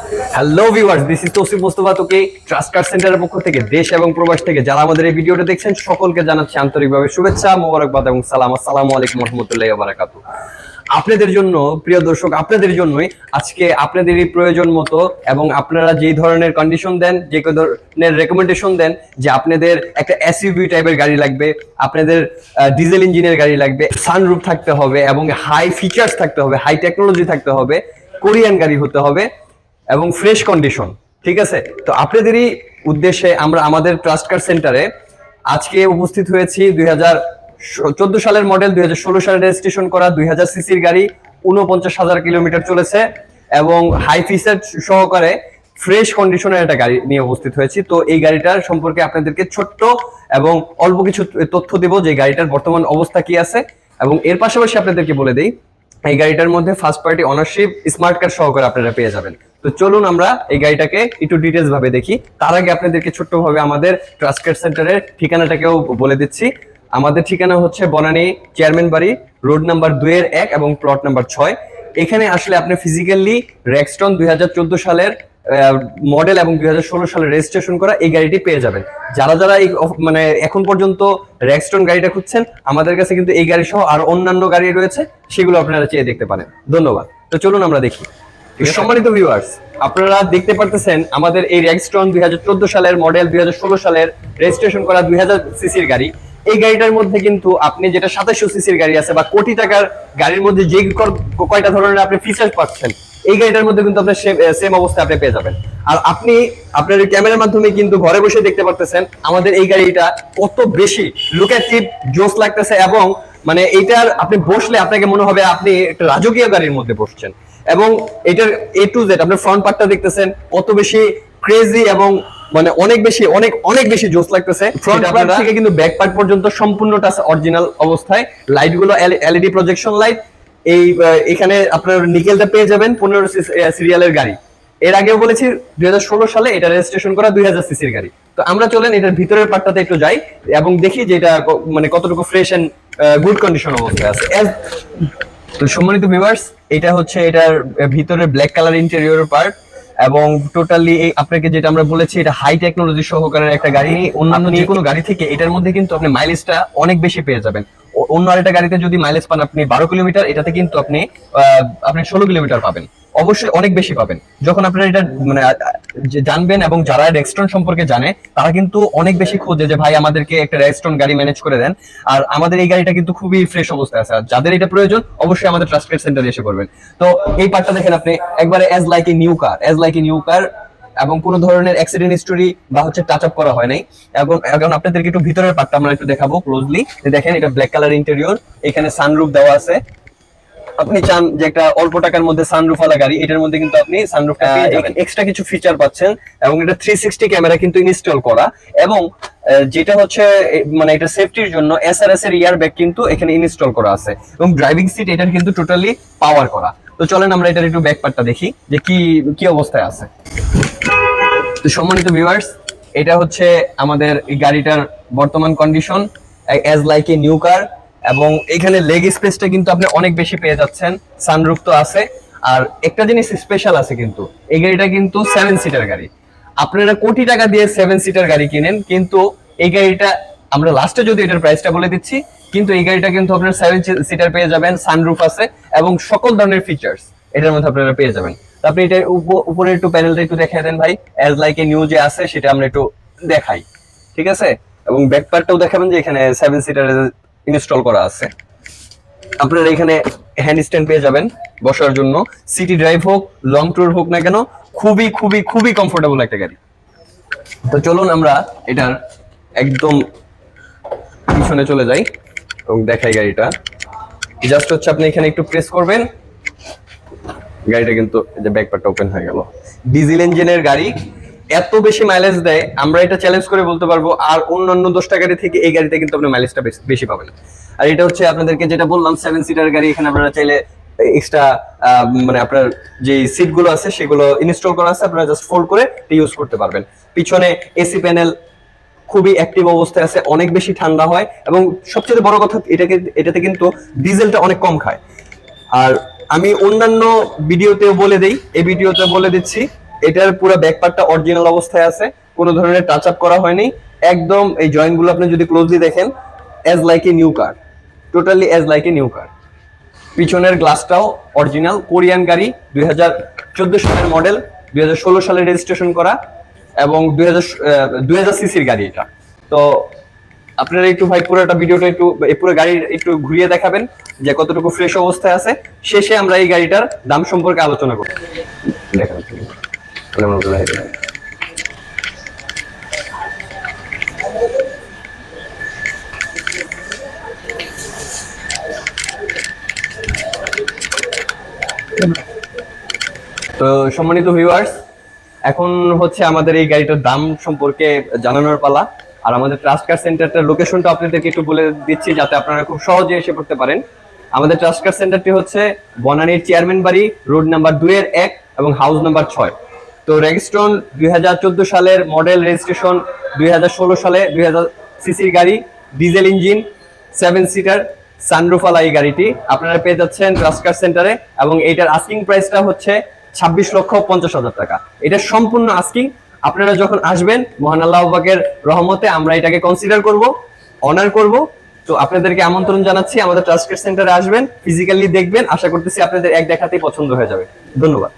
Hello viewers, this is Tousif Mostafa তোকে trust কার সেন্টারের পক্ষ থেকে দেশ এবং প্রবাস থেকে যারা আমাদের এই ভিডিওটা দেখছেন সকলকে জানাচ্ছি আন্তরিকভাবে শুভেচ্ছা, মোবারকবাদ এবং সালাম। আসসালামু আলাইকুম ওয়া রাহমাতুল্লাহি ওয়া বারাকাতুহু। আপনাদের জন্য প্রিয় দর্শক, আপনাদের জন্যই আজকে আপনাদেরই প্রয়োজন মতো এবং আপনারা যেই ধরনের কন্ডিশন দেন, যে ধরনের রেকমেন্ডেশন দেন যে আপনাদের একটা এসইউভি টাইপের গাড়ি লাগবে, আপনাদের ডিজেল ইঞ্জিনের গাড়ি লাগবে, সানরুফ থাকতে হবে এবং হাই ফিচার্স থাকতে হবে, হাই টেকনোলজি থাকতে হবে, কোরিয়ান গাড়ি হতে হবে এবং ফ্রেশ কন্ডিশন। ঠিক আছে, তো আপনাদেরই উদ্দেশ্যে আমরা আমাদের ট্রাস্ট কার সেন্টারে আজকে উপস্থিত হয়েছি। 2014 সালের মডেল, 2016 সালে রেজিস্ট্রেশন করা 2000 সিসির গাড়ি, 49,000 কিলোমিটার চলেছে এবং হাই ফিচার সহকারে ফ্রেশ কন্ডিশনের একটা গাড়ি নিয়ে উপস্থিত হয়েছি। তো এই গাড়িটার সম্পর্কে আপনাদেরকে ছোট্ট এবং অল্প কিছু তথ্য দেব যে গাড়িটার বর্তমান অবস্থা কি আছে, এবং এর পাশাপাশি আপনাদেরকে বলে দেই এই গাড়িটার মধ্যে first party ownership smart card সহকারে আপনারা পেয়ে যাবেন। তো চলুন আমরা এই গাড়িটাকে একটু ডিটেলস ভাবে দেখি। তার আগে আপনাদেরকে ছোট্টভাবে আমাদের ট্রাস্ট কার সেন্টারের ঠিকানাটাকেও বলে দিচ্ছি। আমাদের ঠিকানা হচ্ছে বনানী চেয়ারম্যান বাড়ি, রোড নাম্বার 2-1 এবং প্লট নাম্বার 6। এখানে আসলে আপনি ফিজিক্যালি রেক্সটন 2014 সালের মডেল এবং 2016 সালে রেজিস্ট্রেশন করা এই গাড়িটি পেয়ে যাবেন। যারা যারা এই মানে এখন পর্যন্ত রেক্সটন গাড়িটা খুঁজছেন, আমাদের কাছে কিন্তু এই গাড়ি সহ আর অন্যান্য গাড়ি রয়েছে, সেগুলো আপনারা চেয়ে দেখতে পারেন। ধন্যবাদ। তো চলুন আমরা দেখি। সম্মানিত ভিউয়ার্স, আপনারা দেখতে পারতেছেন আমাদের এই রেক্সটন 2014 সালের মডেল, 2016 সালের রেজিস্ট্রেশন করা 2000 সিসির গাড়ি। এই গাড়িটার মধ্যে কিন্তু আপনি যেটা 2700 সিসির গাড়ি আছে বা কোটি টাকার গাড়ির মধ্যে যে কয়টা ধরনের আপনি ফিচার পাচ্ছেন, এই গাড়িটার মধ্যে কিন্তু আপনার সেম অবস্থা আপনি পেয়ে যাবেন। আর আপনি আপনার ক্যামেরার মাধ্যমে কিন্তু ঘরে বসে দেখতে পারতেছেন আমাদের এই গাড়িটা কত বেশি লুকেটিভ, জোস লাগতেছে এবং মানে এইটার আপনি বসলে আপনাকে মনে হবে আপনি একটা রাজকীয় গাড়ির মধ্যে বসছেন। এবং এটার এ টু জেড আপনার ফ্রন্ট পার্টটা দেখতেছেন কত বেশি ক্রেজি এবং মানে অনেক বেশি অনেক অনেক বেশি জোস লাগতেছে। ফ্রন্ট পার্ট থেকে কিন্তু ব্যাক পার্ট পর্যন্ত সম্পূর্ণটা অরিজিনাল অবস্থায়। লাইটগুলো এলইডি প্রজেকশন লাইট। এই এখানে আপনার নিকেলটা পেয়ে যাবেন 15 সিরিয়ালের গাড়ি। এর আগেও বলেছি 2016 সালে এটা রেজিস্ট্রেশন করা 2000 সিসির গাড়ি। তো আমরা চলেন এটার ভিতরের পার্টটাতে একটু যাই এবং দেখি যে এটা মানে কতটুকু ফ্রেশ এন্ড গুড কন্ডিশন অবস্থায় আছে। তো সম্মানিত ভিউয়ার্স, এটা হচ্ছে এটার ভিতরে ব্ল্যাক কালার ইন্টেরিয়র পার্ট এবং টোটালি আপনাকে যেটা আমরা বলেছি এটা হাই টেকনোলজি সহকারে একটা গাড়ি। অন্যান্য যে কোনো গাড়ি থেকে এটার মধ্যে কিন্তু আপনি মাইলেজটা অনেক বেশি পেয়ে যাবেন। অন্য আরেকটা গাড়িতে যদি মাইলেজ পান আপনি 12 কিলোমিটার, এটাতে কিন্তু আপনি 16 কিলোমিটার পাবেন। অবশ্যই অনেক বেশি পাবেন যখন আপনারা এটা মানে জানবেন। এবং যারা রেক্সটন সম্পর্কে জানে তারা কিন্তু অনেক বেশি খোঁজে যে ভাই আমাদেরকে একটা রেক্সটন গাড়ি ম্যানেজ করে দেন। আর আমাদের এই গাড়িটা কিন্তু খুবই ফ্রেশ অবস্থায় আছে। আর যাদের এটা প্রয়োজন অবশ্যই আমাদের ট্রাস্ট কার সেন্টারে এসে করবেন। তো এই পার্টটা দেখেন আপনি একবারে as like a new car, as like a new car এবং কোনো ধরনের অ্যাক্সিডেন্ট হিস্টোরি বা হচ্ছে টাচ আপ করা হয় নাই। এখন আপনাদেরকে একটু ভিতরের পার্টটা আমরা একটু দেখাবো ক্লোজলি। দেখেন এটা ব্ল্যাক কালার ইন্টেরিয়র, এখানে সানরুফ দেওয়া আছে। আপনি চান যে একটা অল্প টাকার মধ্যে সানরুফ ওয়ালা গাড়ি, এটার মধ্যে কিন্তু আপনি সানরুফটা এক্সট্রা কিছু ফিচার পাচ্ছেন এবং এটা 360 ক্যামেরা কিন্তু ইনস্টল করা। এবং যেটা হচ্ছে মানে এটা সেফটির জন্য এসআরএস এর ইয়ার ব্যাগ কিন্তু এখানে ইনস্টল করা আছে এবং ড্রাইভিং সিট এটার কিন্তু টোটালি পাওয়ার করা। তো চলেন আমরা এটার একটু ব্যাক পার্টটা দেখি যে কি কি অবস্থায় আছে। তো সম্মানিত ভিউয়ার্স, এটা হচ্ছে আমাদের এই গাড়িটার বর্তমান condition as like a new car. এবং এখানে লেগ স্পেসটা কিন্তু আপনি অনেক বেশি পেয়ে যাচ্ছেন, সানরুফ তো আছে। আর একটা জিনিস স্পেশাল আছে, কিন্তু এই গাড়িটা কিন্তু 7 সিটার গাড়ি। আপনারা কোটি টাকা দিয়ে 7 সিটার গাড়ি কিনেন, কিন্তু এই গাড়িটা আমরা লাস্টে যদি এটার প্রাইসটা বলে দিচ্ছি, কিন্তু এই গাড়িটা কিন্তু আপনার 7 সিটার পেয়ে যাবেন, সানরুফ আছে এবং সকল ধরনের ফিচার্স এটার মধ্যে আপনারা পেয়ে যাবেন। তো আপনি এটা উপরে একটু প্যানেলটা একটু দেখাই দেন ভাই, অ্যাজ লাইক এ নিউ যে আছে সেটা আমরা একটু দেখাই, ঠিক আছে? এবং ব্যাক পার্টটাও দেখাবেন যে এখানে 7 সিটার ইনস্টল করা আছে। আপনারা এখানে হ্যান্ড স্ট্যান্ড পেয়ে যাবেন বসার জন্য। সিটি ড্রাইভ হোক, লং ট্যুর হোক না কেন, খুবই খুবই খুবই কমফোর্টেবল একটা গাড়ি। তো চলুন আমরা এটার একদম পিছনে চলে যাই এবং দেখাই গাড়িটা। জাস্ট হচ্ছে আপনি এখানে একটু প্রেস করবেন, গাড়িটা কিন্তু যে ব্যাক পার্টটা ওপেন হয়ে গেল। ডিজেল ইঞ্জিনের গাড়ি এত বেশি মাইলেজ দেয়, আমরা এটা চ্যালেঞ্জ করে বলতে পারবো। আর অন্যান্য 10টা গাড়ি থেকে এই গাড়িতে কিন্তু আপনি মাইলেজটা বেশি পাবেন। আর এটা হচ্ছে আপনাদেরকে যেটা বললাম 7 সিটার গাড়ি। এখানে আপনারা চাইলে এক্সট্রা মানে আপনার যে সিট গুলো আছে সেগুলো ইনস্টল করা আছে, আপনারা জাস্ট ফোল্ড করে ইউজ করতে পারবেন। পিছনে এসি প্যানেল খুবই অ্যাক্টিভ অবস্থায় আছে, অনেক বেশি ঠান্ডা হয় এবং সবচেয়ে বড় কথা এটাতে কিন্তু ডিজেলটা অনেক কম খায়। আর আমি অন্যান্য ভিডিওতেও বলে দেই, এই ভিডিওতে বলে দিচ্ছি এটার পুরো ব্যাক পার্টটা অরিজিনাল অবস্থায় আছে, কোনো ধরনের টাচ আপ করা হয়নি। একদম এই জয়েন্ট গুলো আপনি যদি ক্লোজলি দেখেন, as like a new car, totally as like a new car. পিছনের গ্লাসটাও অরিজিনাল কোরিয়ান গাড়ি, 2014 সালের মডেল, 2016 সালে রেজিস্ট্রেশন করা এবং 2000 সিসির গাড়ি এটা। তো আপনারা একটু ভাই পুরোটা ভিডিওটা একটু এই পুরো গাড়ির একটু ঘুরিয়ে দেখাবেন যে কতটুকু ফ্রেশ অবস্থায় আছে। শেষে আমরা এই গাড়িটার দাম সম্পর্কে আলোচনা করব। দেখেন তো সম্মানিত ভিউয়ার্স, এখন হচ্ছে আমাদের এই গাড়িটার দাম সম্পর্কে জানানোর পালা। আর আমাদের ট্রাস্ট কার সেন্টারটার লোকেশনটা আপনাদেরকে একটু বলে দিচ্ছি যাতে আপনারা খুব সহজে এসে পড়তে পারেন। আমাদের ট্রাস্ট কার সেন্টারটি হচ্ছে বনানীর চেয়ারম্যান বাড়ি, রোড নাম্বার 2-1 এবং হাউস নাম্বার 6। তো রেজিস্ট্রেশন 2014 সালের মডেল, রেজিস্ট্রেশন 2016 সালে, 2000 সিসির গাড়ি, ডিজেল ইঞ্জিন, 7 সিটার, সানরুফওয়ালা এই গাড়িটি আপনারা পেয়ে যাচ্ছেন ট্রাস্ট কার সেন্টারে। এবং এইটার আস্কিং প্রাইসটা হচ্ছে 26,50,000 টাকা। এটা সম্পূর্ণ আস্কিং। আপনারা যখন আসবেন, মহান আল্লাহ পাকের রহমতে আমরা এটাকে কনসিডার করব, অনার করব। তো আপনাদেরকে আমন্ত্রণ জানাচ্ছি, আমাদের ট্রাস্ট কার সেন্টারে আসবেন, ফিজিক্যালি দেখবেন। আশা করতেছি আপনাদের এক দেখাতেই পছন্দ হয়ে যাবে। ধন্যবাদ।